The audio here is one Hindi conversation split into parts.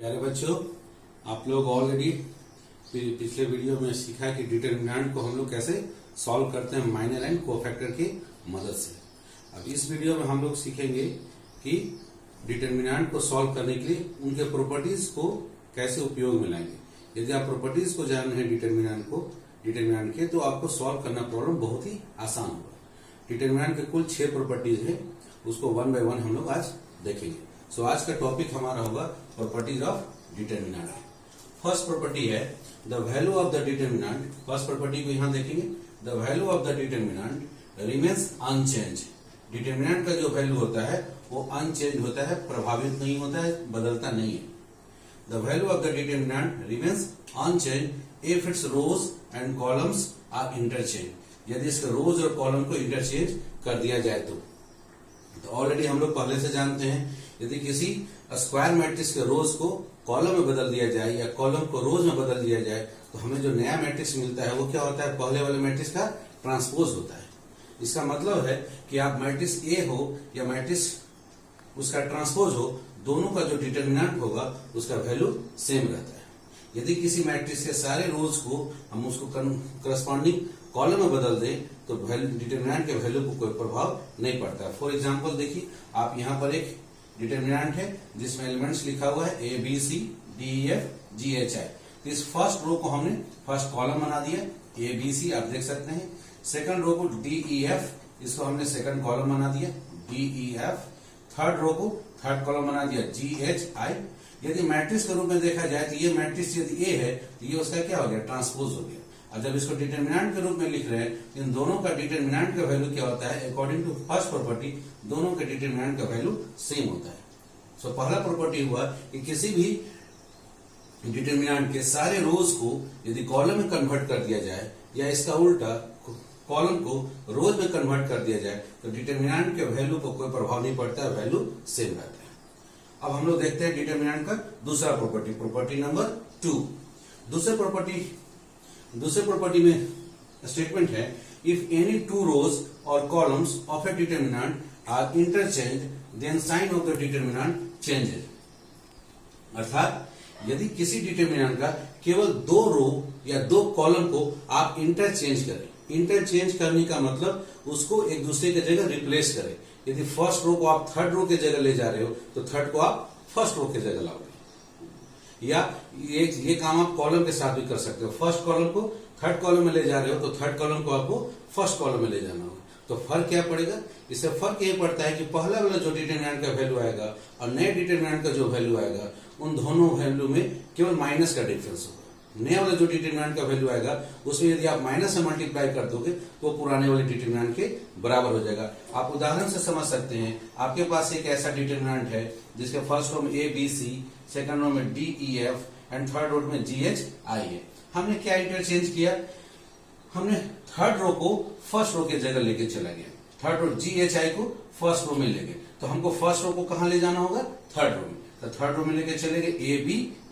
प्यारे बच्चों, आप लोग ऑलरेडी पिछले वीडियो में सीखा कि डिटरमिनेंट को हम लोग कैसे सॉल्व करते हैं माइनर एंड कोफैक्टर की मदद से। अब इस वीडियो में हम लोग सीखेंगे कि डिटरमिनेंट को सॉल्व करने के लिए उनके प्रॉपर्टीज को कैसे उपयोग में लाएंगे। यदि आप प्रॉपर्टीज को जान रहे हैं डिटरमिनेंट के, तो आपको सॉल्व करना प्रॉब्लम बहुत ही आसान होगा। डिटरमिनेंट के कुल 6 प्रॉपर्टीज है, उसको वन बाय वन हम लोग आज देखेंगे। सो आज का टॉपिक हमारा होगा properties of determinant. First property है the value of the determinant. First property को यहां देखेंगे, the value of the determinant remains unchanged. Determinant का जो वैल्यू होता है वो अनचेंज होता है, प्रभावित नहीं होता है, बदलता नहीं है। The value of the determinant remains unchange if its rows and columns are interchange. यदि इसके रोज और कॉलम को इंटरचेंज कर दिया जाए तो ऑलरेडी हम लोग पहले से जानते हैं, यदि किसी स्क्वायर मैट्रिक्स के रोज को कॉलम में बदल दिया जाए या कॉलम को रोज में बदल दिया जाए तो हमें जो नया मैट्रिक्स मिलता है वो क्या होता है, पहले वाले मैट्रिक्स का ट्रांसपोज होता है। इसका मतलब है कि आप मैट्रिक्स ए हो या मैट्रिक्स उसका ट्रांसपोज हो, दोनों का जो डिटरमिनेंट होगा उसका वैल्यू सेम रहता है। यदि किसी मैट्रिक्स के सारे रोज को हम उसको करस्पॉन्डिंग कॉलम में बदल दें तो डिटरमिनेंट के वैल्यू को कोई प्रभाव नहीं पड़ता। फॉर एग्जाम्पल देखिए, आप यहाँ पर एक डिटरमिनेंट है जिसमें एलिमेंट्स लिखा हुआ है A B C D E F G H I. तो इस फर्स्ट रो को हमने फर्स्ट कॉलम बना दिया, ए बी सी आप देख सकते हैं। सेकंड रो को डी ई एफ, इसको हमने सेकंड कॉलम बना दिया D E F. Third row को थर्ड कॉलम बना दिया जी एच आई। यदि मैट्रिक्स के रूप में देखा जाए तो ये मैट्रिक्स यदि ए है तो ये उसका क्या हो गया, ट्रांसपोज हो गया। और जब इसको डिटरमिनेंट के रूप में लिख रहे हैं, इन दोनों का डिटरमिनेंट का वैल्यू क्या होता है, अकॉर्डिंग टू फर्स्ट प्रॉपर्टी दोनों के डिटरमिनेंट का वैल्यू सेम होता है। सो पहला प्रॉपर्टी हुआ कि किसी भी डिटरमिनेंट के सारे रोज को यदि कॉलम में कन्वर्ट कर दिया जाए या इसका उल्टा कॉलम को रोज में कन्वर्ट कर दिया जाए तो डिटरमिनेंट के वैल्यू को कोई प्रभाव नहीं पड़ता है, वैल्यू सेम रहता है। अब हम लोग देखते हैं डिटरमिनेंट का दूसरा प्रॉपर्टी, प्रॉपर्टी नंबर 2। दूसरे प्रॉपर्टी में स्टेटमेंट है, इफ एनी टू रोज और columns of a determinant are interchange then sign of the determinant changes. अर्थात यदि किसी डिटरमिनेंट का केवल 2 रो या 2 कॉलम को आप इंटरचेंज करें, इंटरचेंज करने का मतलब उसको एक दूसरे की जगह रिप्लेस करें। यदि फर्स्ट रो को आप थर्ड रो की जगह ले जा रहे हो तो थर्ड को आप फर्स्ट रो की जगह लाओगे, या ये काम आप कॉलम के साथ भी कर सकते हो। फर्स्ट कॉलम को थर्ड कॉलम में ले जा रहे हो तो थर्ड कॉलम को आपको फर्स्ट कॉलम में ले जाना होगा। तो फर्क क्या पड़ेगा, इससे फर्क ये पड़ता है कि पहला वाला जो डिटरमिनेंट का वैल्यू आएगा और नए डिटरमिनेंट का जो वैल्यू आएगा, उन दोनों वैल्यू में केवल माइनस का डिफरेंस होगा। नया वाला जो डिटरमिनेंट का वैल्यू आएगा उसमें यदि आप माइनस से मल्टीप्लाई कर दोगे तो पुराने वाले डिटरमिनेंट के बराबर हो जाएगा। आप उदाहरण से समझ सकते हैं, आपके पास एक ऐसा डिटरमिनेंट है जिसके फर्स्ट रो में ए बी सी, सेकंड रो में D E F and third row में जी एच आई है। हमने क्या इंटरचेंज किया, हमने थर्ड रो को फर्स्ट रो की जगह लेके चला गया, थर्ड रो जी एच आई को फर्स्ट रो में ले गए। तो हमको फर्स्ट रो को कहां ले जाना होगा, थर्ड रो में। तो थर्ड रो में लेके चले गए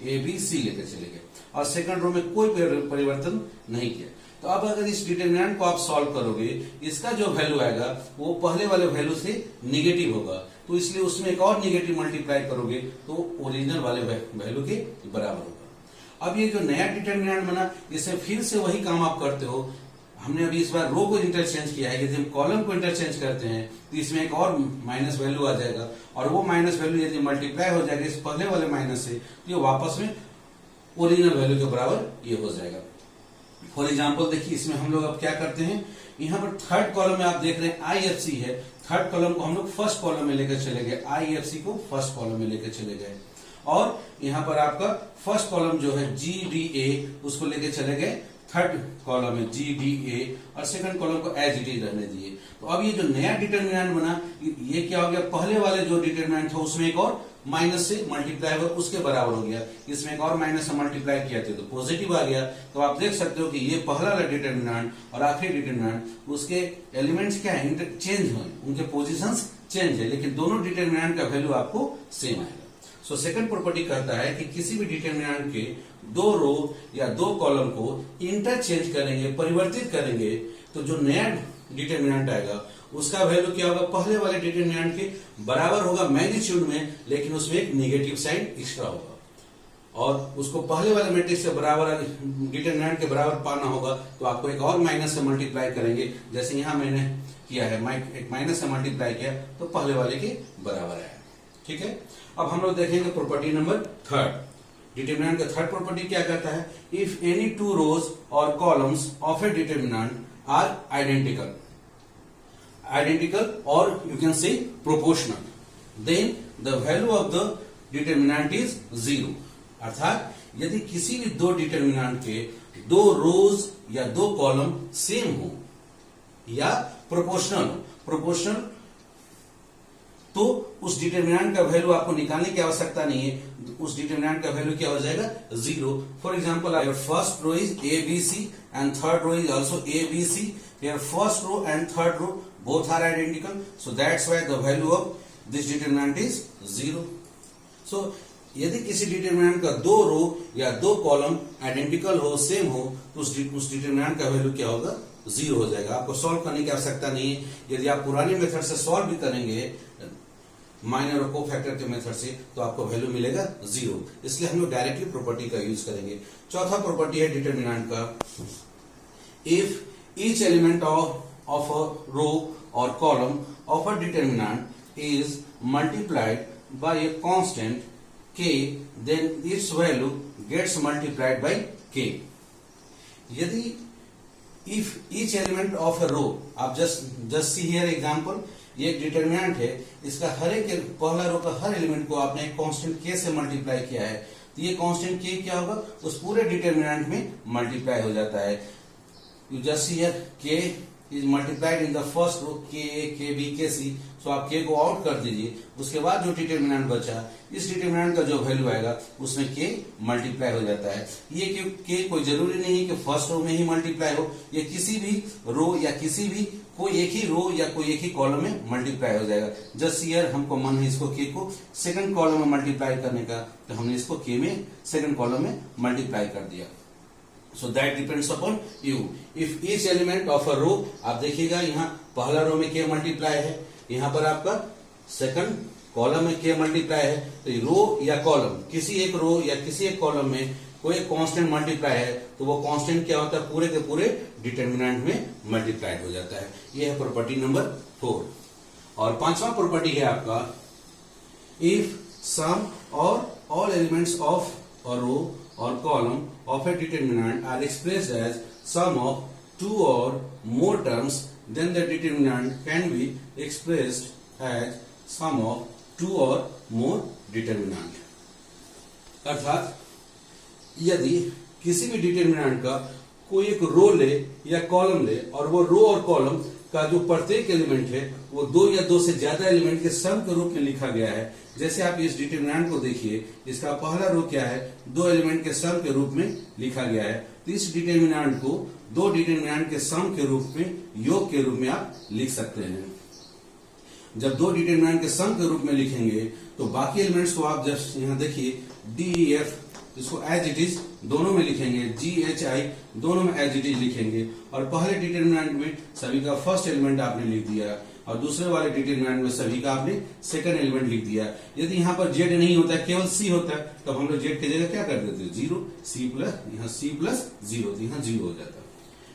ए बी सी लेके चले गए और सेकंड रो में कोई परिवर्तन नहीं किया। तो अब अगर इस डिटरमिनेंट को आप सॉल्व करोगे, इसका जो वैल्यू आएगा वो पहले वाले वैल्यू से निगेटिव होगा, तो इसलिए उसमें एक और निगेटिव मल्टीप्लाई करोगे तो ओरिजिनल वाले वैल्यू के बराबर होगा। अब ये जो नया डिटरमिनेंट बना, इससे फिर से वही काम आप करते हो। हमने अभी इस बार रो को इंटरचेंज किया है, यदि हम कॉलम को इंटरचेंज करते हैं तो इसमें एक और माइनस वैल्यू आ जाएगा और वो माइनस वैल्यू यदि मल्टीप्लाई हो जाएगा इस पहले वाले माइनस से तो ये वापस में ओरिजिनल वैल्यू के बराबर ये हो जाएगा। फॉर एग्जाम्पल देखिए, इसमें हम लोग अब क्या करते हैं, यहाँ पर थर्ड कॉलम में आप देख रहे हैं आई एफ सी है, थर्ड कॉलम को हम लोग फर्स्ट कॉलम में लेकर चले गए, आई एफ सी को फर्स्ट कॉलम में लेकर चले गए। और यहाँ पर आपका फर्स्ट कॉलम जो है जी डी ए, उसको लेके चले गए थर्ड कॉलम में जी डी ए और सेकंड कॉलम को एज इट इज रहने दिए। तो अब ये जो नया डिटरमिनेंट बना, ये क्या हो गया, पहले वाले जो डिटरमिनेंट था उसमें एक और माइनस से मल्टीप्लाई हुआ उसके बराबर हो गया, इसमें एक और माइनस से मल्टीप्लाई किया तो पॉजिटिव आ गया। तो आप देख सकते हो कि ये पहला वाला डिटरमिनेंट और आखिरी डिटरमिनेंट उसके एलिमेंट्स क्या है, चेंज हुए, उनके पोजिशंस चेंज है, लेकिन दोनों डिटरमिनेंट का वैल्यू आपको सेम आएगा। सो सेकंड प्रॉपर्टी कहता है कि किसी भी डिटरमिनेंट के 2 रो या 2 कॉलम को इंटरचेंज करेंगे, परिवर्तित करेंगे, तो जो नया डिटरमिनेंट आएगा उसका वैल्यू क्या होगा, पहले वाले डिटरमिनेंट के बराबर होगा मैग्नीट्यूड में, लेकिन उसमें एक नेगेटिव साइन एक्स्ट्रा होगा। और उसको पहले वाले मैट्रिक्स के बराबर डिटरमिनेंट के बराबर पाना होगा तो आपको एक और माइनस से मल्टीप्लाई करेंगे। जैसे यहां मैंने किया है, एक माइनस से मल्टीप्लाई किया तो पहले वाले के बराबर है। ठीक है, अब हम लोग देखेंगे प्रॉपर्टी नंबर थर्ड। डिटरमिनेंट का थर्ड प्रॉपर्टी क्या कहता है? इफ एनी टू रोज और columns of a determinant are identical or you can say proportional, then the value of the determinant is 0। अर्थात यदि किसी भी दो डिटरमिनेंट के दो रोज या दो कॉलम सेम हो या प्रोपोर्शनल तो उस डिटरमिनेंट का वैल्यू आपको निकालने की आवश्यकता नहीं है, उस डिटरमिनेंट का वैल्यू क्या हो जाएगा? 0। For example, your first row is ABC and third row is also ABC. Your first row and third row both are identical, so that's why the value of this determinant is 0। So यदि किसी डिटरमिनेंट का दो रो या दो कॉलम आइडेंटिकल हो, सेम हो, तो उस डिटरमिनेंट का वैल्यू क्या होगा? 0 हो जाएगा। आपको सॉल्व करने की आवश्यकता नहीं है। यदि आप पुराने मेथड से सॉल्व भी करेंगे, माइनर और कोफैक्टर के मेथड से, तो आपको वैल्यू मिलेगा 0। इसलिए हम लोग डायरेक्टली प्रॉपर्टी का यूज करेंगे। चौथा प्रॉपर्टी है डिटरमिनेंट का, if each element of a row or column of a determinant is multiplied by a constant k, then its value gets multiplied by k। यदि if each element of a row, आप just see here example, ये एक डिटरमिनेंट है, इसका हर एक पहला रो का हर एलिमेंट को आपने एक कांस्टेंट k से मल्टीप्लाई किया है, तो ये कांस्टेंट k क्या होगा? उस पूरे डिटरमिनेंट में मल्टीप्लाई हो जाता है। You just see here k is multiplied in the first row, k a, k b, k c, so आप k को आउट कर दीजिए। उसके बाद जो डिटरमिनेंट बचा, इस डिटरमिनेंट का जो वैल्यू आएगा उसमें k मल्टीप्लाई हो जाता है। ये k कोई जरूरी नहीं है कि फर्स्ट रो में ही मल्टीप्लाई हो, ये किसी भी रो या किसी भी कोई एक ही रो या कोई एक ही कॉलम में मल्टीप्लाई हो जाएगा। जस्ट हियर हमको मन है इसको k को सेकंड कॉलम में मल्टीप्लाई करने का, तो हमने इसको k में सेकंड कॉलम में मल्टीप्लाई कर दिया। So that depends upon you. If each element of a row, आप देखिएगा यहाँ पहला रो में k मल्टीप्लाई है, यहाँ पर आपका सेकंड कॉलम में k मल्टीप्लाई है, तो रो या कॉलम, किसी एक रो या किसी एक कॉलम में कोई कांस्टेंट मल्टीप्लाई है, तो वो कांस्टेंट क्या होता है? पूरे के पूरे डिटरमिनेंट में मल्टीप्लाइड हो जाता है। ये है प्रॉपर्टी नंबर 4। और पांचवा प्रॉपर्टी है आपका, इफ सम और all elements of a row or column of a determinant are expressed as sum of two or more terms, then the determinant can be expressed as sum of two or more determinant। अर्थात यदि किसी भी डिटरमिनेंट का कोई एक रो ले या कॉलम ले और वो रो और कॉलम का जो प्रत्येक एलिमेंट है वो दो या दो से ज्यादा एलिमेंट के सम के रूप में लिखा गया है। जैसे आप इस डिटरमिनेंट को देखिए, इसका पहला रो क्या है? दो एलिमेंट के सम के रूप में लिखा गया है, तो इस डिटरमिनेंट को दो डिटरमिनेंट के सम के रूप में, योग के रूप में आप लिख सकते हैं। जब दो डिटरमिनेंट के सम के रूप में लिखेंगे तो बाकी एलिमेंट्स को आप जस्ट यहाँ देखिए डी एफ, इसको एज इट इज दोनों में लिखेंगे, जी एच आई दोनों में एज इट इज लिखेंगे। और पहले डिटरमिनेंट में सभी का फर्स्ट एलिमेंट आपने लिख दिया और दूसरे वाले डिटरमिनेंट में सभी का आपने सेकंड एलिमेंट लिख दिया। यदि यहाँ पर जेड नहीं होता है, केवल सी होता है, तब हम लोग जेड की जगह क्या कर देते हैं? 0, सी प्लस, यहाँ सी प्लस 0, तो यहाँ 0 हो जाता है।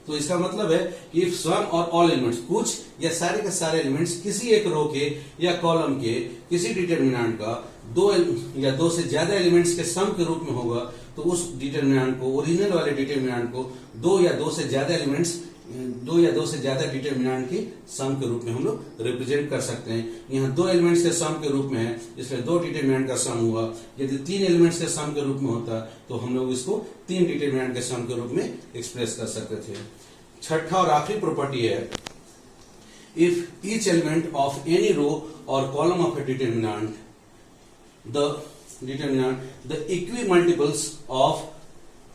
तो इसका मतलब है कि इफ सम और ऑल एलिमेंट्स, कुछ या सारे के सारे एलिमेंट्स किसी एक रो के या कॉलम के किसी डिटरमिनेंट का दो या दो से ज्यादा एलिमेंट्स के सम के रूप में होगा, तो उस डिटरमिनेंट को, ओरिजिनल वाले डिटरमिनेंट को दो या दो से ज्यादा एलिमेंट्स, दो या दो से ज्यादा डिटरमिनेंट के सम के रूप में हम लोग रिप्रेजेंट कर सकते हैं। यहाँ दो एलिमेंट्स के सम के रूप में है, इसलिए दो डिटरमिनेंट का सम हुआ। यदि तीन एलिमेंट्स के सम के रूप में होता तो हम लोग इसको तीन डिटरमिनेंट के सम के रूप में एक्सप्रेस कर सकते थे। छठा और आखिरी प्रॉपर्टी है, if each element of any row or column of a determinant the equimultiples of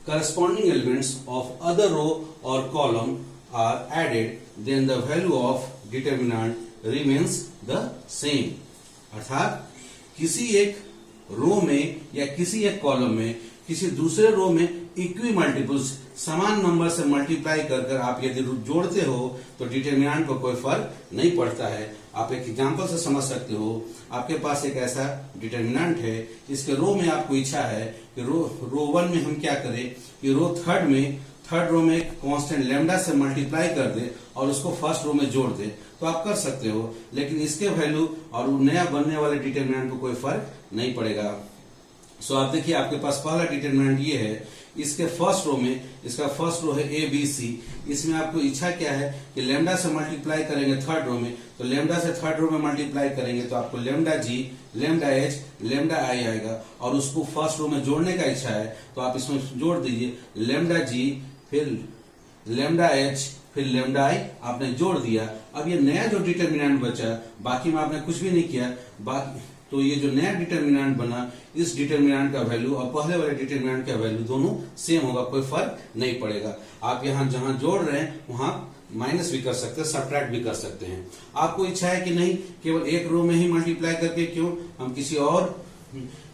corresponding elements of other row or column are added, then the value of determinant remains the same। अर्थात किसी एक रो में या किसी एक कॉलम में किसी दूसरे रो में इक्वी मल्टीपल्स, समान नंबर से मल्टीप्लाई कर कर आप यदि जोड़ते हो तो डिटरमिनेंट को कोई फर्क नहीं पड़ता है। आप एक एग्जांपल से समझ सकते हो। आपके पास एक ऐसा डिटर्मिनेंट है, इसके रो में आपको इच्छा है कि रो 1 में हम क्या करें कि रो थर्ड रो में एक कांस्टेंट लैम्डा से मल्टीप्लाई कर दे और उसको फर्स्ट रो में जोड़ दे, तो आप कर सकते हो, लेकिन इसके वैल्यू और नया बनने वाले डिटर्मिनेंट को कोई फर्क नहीं पड़ेगा। सो आप देखिए, आपके पास पहला डिटर्मिनेंट ये है, इसके फर्स्ट रो में, इसका फर्स्ट रो है ए बी सी, इसमें आपको इच्छा क्या है कि लैम्डा से मल्टीप्लाई करेंगे थर्ड रो में, तो लैम्डा से थर्ड रो में मल्टीप्लाई करेंगे तो आपको लैम्डा जी, लैम्डा एच, लैम्डा आई आएगा, और उसको फर्स्ट रो में जोड़ने का इच्छा है तो आप इसमें जोड़ दीजिए लैम्डा जी, फिर लैम्डा एच, फिर लैम्डा आई, आपने जोड़ दिया। अब ये नया जो डिटर्मिनेंट बचा, बाकी में आपने कुछ भी नहीं किया, बाकी तो ये जो नया डिटर्मिनेंट बना, इस डिटर्मिनेंट का वैल्यू और पहले वाले डिटर्मिनेंट का वैल्यू दोनों सेम होगा, कोई फर्क नहीं पड़ेगा। आप यहाँ जहां जोड़ रहे हैं वहां माइनस भी कर सकते हैं, सब्ट्रैक्ट भी कर सकते हैं। आपको इच्छा है कि नहीं केवल एक रो में ही मल्टीप्लाई करके, क्यों हम किसी और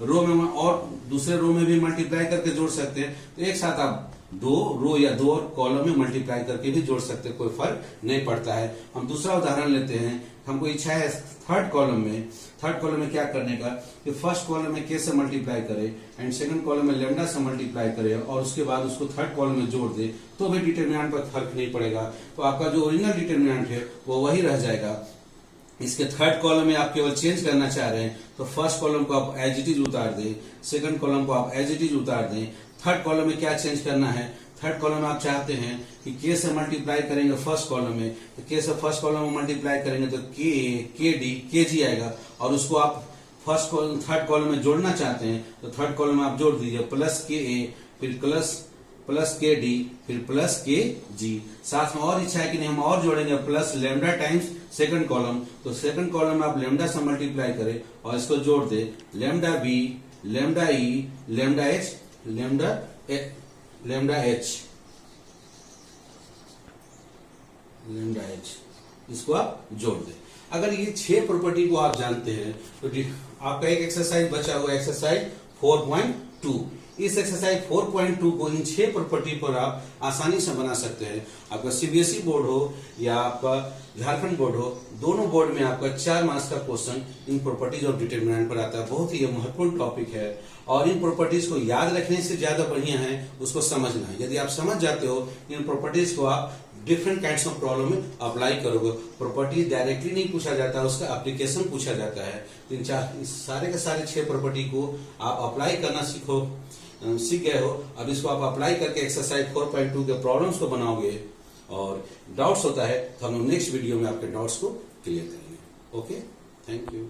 रो में और दूसरे रो में भी मल्टीप्लाई करके जोड़ सकते हैं, तो एक साथ आप दो रो या दो कॉलम में मल्टीप्लाई करके भी जोड़ सकते हैं, कोई फर्क नहीं पड़ता है। हम दूसरा उदाहरण लेते हैं। हमको इच्छा है थर्ड कॉलम में क्या करने का कि फर्स्ट कॉलम में के से मल्टीप्लाई करे एंड सेकंड कॉलम में लैम्डा से मल्टीप्लाई करे और उसके बाद उसको थर्ड कॉलम में जोड़ दे, तो भी डिटर्मिनेंट पर फर्क नहीं पड़ेगा। तो आपका जो ओरिजिनल डिटर्मिनेंट है वो वही रह जाएगा। इसके थर्ड कॉलम में आप केवल चेंज करना चाह रहे हैं तो फर्स्ट कॉलम को आप एज इट इज उतार दें, सेकंड कॉलम को आप एज इट इज उतार दें। थर्ड कॉलम में क्या चेंज करना है, थर्ड कॉलम में आप चाहते हैं कि के से मल्टीप्लाई करेंगे फर्स्ट कॉलम में, तो के से फर्स्ट कॉलम में मल्टीप्लाई करेंगे तो के डी के जी आएगा, और उसको आप फर्स्ट कॉलम थर्ड कॉलम में जोड़ना चाहते हैं तो थर्ड कॉलम में आप जोड़ दीजिए प्लस के ए, फिर प्लस के डी, फिर प्लस के जी। साथ में और इच्छा है कि नहीं हम और जोड़ेंगे plus lambda times second column, तो सेकंड कॉलम में आप लैम्डा से मल्टीप्लाई करें और इसको जोड़ दे लैम्डा बी, लैम्डा ई, लैम्डा एच, लैम्डा एच, इसको आप जोड़ दें। अगर ये 6 प्रॉपर्टी को आप जानते हैं तो आपका एक एक्सरसाइज बचा हुआ एक्सरसाइज 4.2। इस एक्सरसाइज 4.2 को इन 6 प्रॉपर्टी पर आप आसानी से बना सकते हैं। आपका सीबीएसई बोर्ड हो या आपका झारखंड बोर्ड हो, दोनों बोर्ड में आपका 4 मार्क्स का क्वेश्चन इन प्रॉपर्टीज और डिटर्मिनेंट पर आता है। बहुत ही महत्वपूर्ण टॉपिक है और इन प्रॉपर्टीज को याद रखने से ज्यादा बढ़िया है उसको समझना है। यदि आप समझ जाते हो इन प्रॉपर्टीज को आप डिफरेंट काइंड्स ऑफ प्रॉब्लम में अप्लाई करोगे। प्रॉपर्टी डायरेक्टली नहीं पूछा जाता, उसका एप्लीकेशन पूछा जाता है। इन सारे के सारे 6 प्रॉपर्टी को आप अप्लाई करना सीख गए हो। अब इसको आप अप्लाई करके एक्सरसाइज 4.2 के प्रॉब्लम्स को बनाओगे और डाउट्स होता है तो हम नेक्स्ट वीडियो में आपके डाउट्स को क्लियर करेंगे। Okay, thank you.